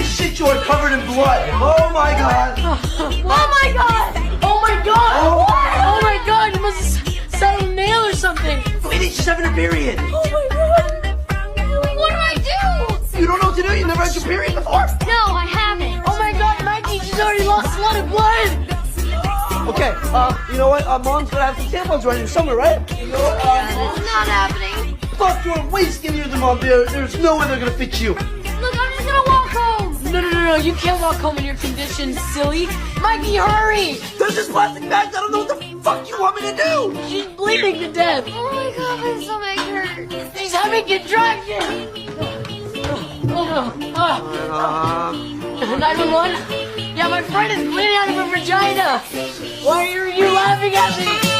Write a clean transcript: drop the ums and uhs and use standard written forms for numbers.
shit, you are covered in blood. Oh my god. Oh my god! Oh my god! What? Oh my god! You must have set a nail or something. Sweetie, she's having a period. Oh my god! What do I do? You don't know what to do? You never had your period before? No, I haven't. Oh my god, Mikey, she's already lost a lot of blood. Okay, you know what? Mom's gonna have some tampons around here somewhere, right? You know what? It's not happening. Fuck, you're way skinnier than Mom. There's no way they're gonna fit you. Look, I'm just gonna walk home. No, you can't walk home in your condition, silly. Mikey, hurry! There's just plastic bags. I don't know what the fuck you want me to do. She's bleeding to death. Oh my god, my stomach hurts. She's having contractions. Oh no. 911? Yeah, my friend is bleeding out of her vagina. Why are you laughing at me?